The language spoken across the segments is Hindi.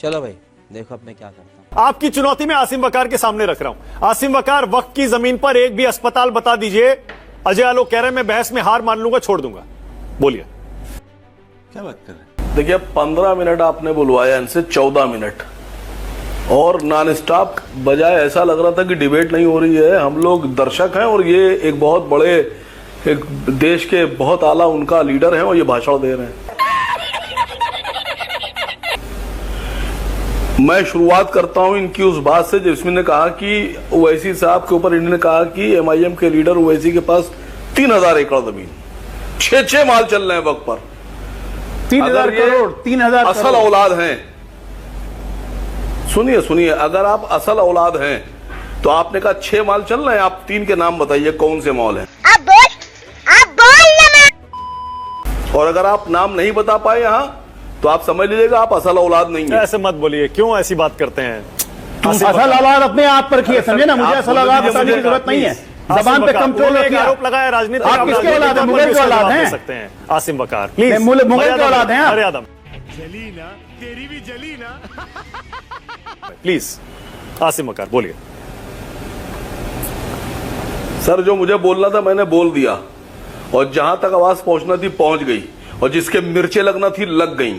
चलो भाई देखो अब मैं क्या करता हूँ। आपकी चुनौती मैं आसिम वकार के सामने रख रहा हूं। आसिम वकार, वक्त की जमीन पर एक भी अस्पताल बता दीजिए। अजय आलोक कह रहे हैं मैं बहस में हार मान लूंगा, छोड़ दूंगा। बोलिए क्या बात कर रहे हैं? देखिए 15 मिनट आपने बुलवाया, इनसे 14 मिनट और नॉन स्टॉप बजाय ऐसा लग रहा था कि डिबेट नहीं हो रही है। हम लोग दर्शक हैं और ये एक बहुत बड़े एक देश के बहुत आला उनका लीडर है और ये भाषण दे रहे हैं। मैं शुरुआत करता हूं इनकी उस बात से जिसमें कहा कि ओवैसी साहब के ऊपर इन्होंने कहा कि एमआईएम के लीडर ओवैसी के पास 3000 एकड़ जमीन, 6 माल चल रहे हैं वक्त पर, 3000 करोड़, 3000 असल औलाद हैं। सुनिए, अगर आप असल औलाद हैं तो आपने कहा 6 माल चल रहे हैं, आप 3 के नाम बताइए कौन से मॉल हैं। आप बोल और अगर आप नाम नहीं बता पाए यहां तो आप समझ लीजिएगा आप असल औलाद नहीं है। ऐसे मत बोलिए, क्यों ऐसी बात करते हैं? असल औलाद अपने आप पर रखिए, समझे ना, मुझे असल औलाद बताने की जरूरत नहीं है। जबान पे कंट्रोल रखिए। आरोप लगाया राजनीति। आप किसके औलाद हैं? मुगल के औलाद हैं सकते हैं आसिम वकार, प्लीज। मुगल के औलाद हैं। अरे आदम जली ना, तेरी भी जली ना। प्लीज आसिम वकार बोलिए। सर जो मुझे बोलना था मैंने बोल दिया और जहां तक आवाज पहुंचना थी पहुंच गई और जिसके मिर्चें लगना थी लग गई।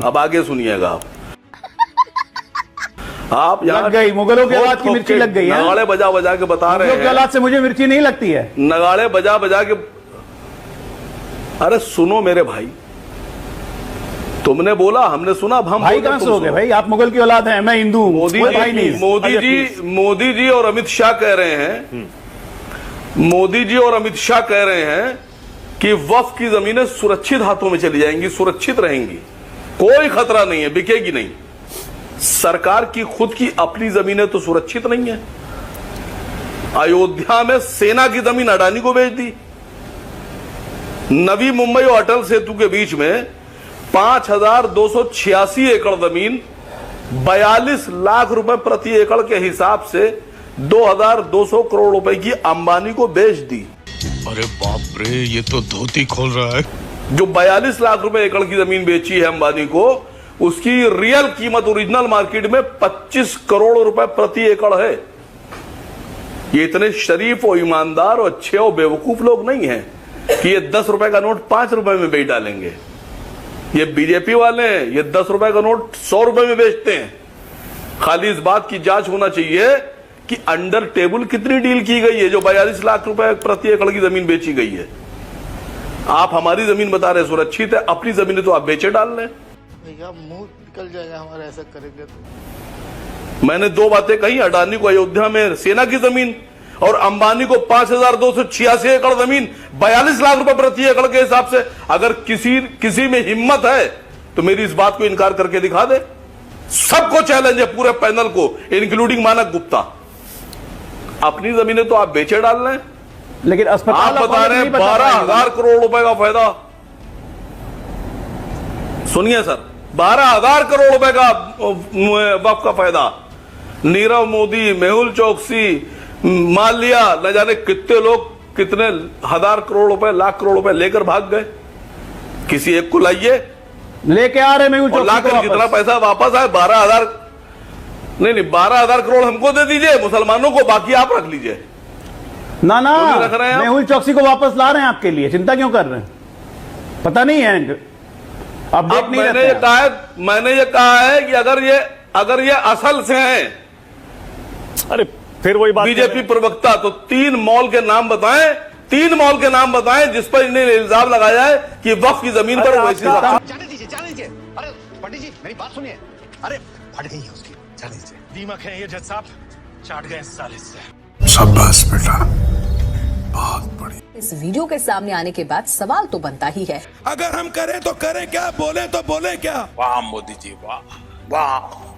अब आगे सुनिएगा आप यहाँ लग गई, मुगलों के औलाद की मिर्ची लग गई है। नगाड़े बजा बजा के बता रहे हैं। औलाद से मुझे मिर्ची नहीं लगती है। नगाड़े बजा बजा के, अरे सुनो मेरे भाई, तुमने बोला हमने सुना, अब हम भाई कहां से हो गए भाई? आप मुगल की औलाद हैं, मैं हिंदू। मोदी जी और अमित शाह कह रहे हैं, मोदी जी और अमित शाह कह रहे हैं कि वक्फ की जमीनें सुरक्षित हाथों में चली जाएंगी, सुरक्षित रहेंगी, कोई खतरा नहीं है, बिकेगी नहीं। सरकार की खुद की अपनी जमीनें तो सुरक्षित नहीं है। अयोध्या में सेना की जमीन अडानी को बेच दी। नवी मुंबई और अटल सेतु के बीच में 5286 एकड़ जमीन 42 लाख रुपए प्रति एकड़ के हिसाब से 2200 करोड़ रुपए की अंबानी को बेच दी। अरे बाप रे, ये तो धोती खोल रहा है। जो 42 लाख रुपए एकड़ की जमीन बेची है अंबानी को, उसकी रियल कीमत ओरिजिनल मार्केट में 25 करोड़ रुपए प्रति एकड़ है। ये इतने शरीफ और ईमानदार और अच्छे और बेवकूफ लोग नहीं हैं कि ये 10 रुपए का नोट 5 रुपए में बेच डालेंगे। ये बीजेपी वाले हैं, ये 10 रुपए का नोट 100 रुपए में बेचते हैं। खाली इस बात की जांच होना चाहिए कि अंडर टेबल कितनी डील की गई है जो 42 लाख रुपए प्रति एकड़ की जमीन बेची गई है। आप हमारी जमीन बता रहे सुरक्षित है, अपनी जमीन तो आप बेचे डाल रहे हैं। भैया मुंह निकल जाएगा हमारा, ऐसा करेंगे तो। मैंने 2 बातें कही, अडानी को अयोध्या में सेना की जमीन और अंबानी को 5286 एकड़ जमीन 42 लाख रुपए प्रति एकड़ के हिसाब से। अगर किसी में हिम्मत है तो मेरी इस बात को इनकार करके दिखा दे। सबको चैलेंज है, पूरे पैनल को, इंक्लूडिंग मानक गुप्ता। अपनी जमीनें तो आप बेचे डाल रहे हैं, लेकिन अस्पताल आप बता रहे हैं 12,000 करोड़ रुपए का फायदा। सुनिए सर, 12,000 करोड़ रुपए का वक्फ का फायदा। नीरव मोदी, मेहुल चौकसी, माल्या, न जाने कितने लोग कितने हजार करोड़ रुपए, लाख करोड़ रुपए लेकर भाग गए। किसी एक को लाइए, लेके आ रहे मेहुल चौकसी लाकर जितना पैसा वापस आए 12,000 नहीं 12,000 करोड़ हमको दे दीजिए, मुसलमानों को, बाकी आप रख लीजिए। ना तो रख रहे हैं मेहुल चौकसी को वापस ला रहे हैं आपके लिए, चिंता क्यों कर रहे हैं? पता नहीं है, अपडेट नहीं मैंने ये कहा है कि अगर ये असल से हैं, अरे फिर वही बात, बीजेपी प्रवक्ता, तो 3 मॉल के नाम बताएं, 3 मॉल के नाम बताएं जिस पर इन्हें इल्जाम लगाया है कि वक्फ की जमीन पर वैसी। जाने दीजिए। अरे पंडित जी मेरी बात सुनिए। अरे फट गई है उसकी, जाने दीजिए। दीमक है ये जज साहब, चाट गए साले से। शाबाश बेटा, बहुत बड़ी। इस वीडियो के सामने आने के बाद सवाल तो बनता ही है, अगर हम करें तो करें क्या, बोले तो बोले क्या? वाह मोदी जी वाह वाह।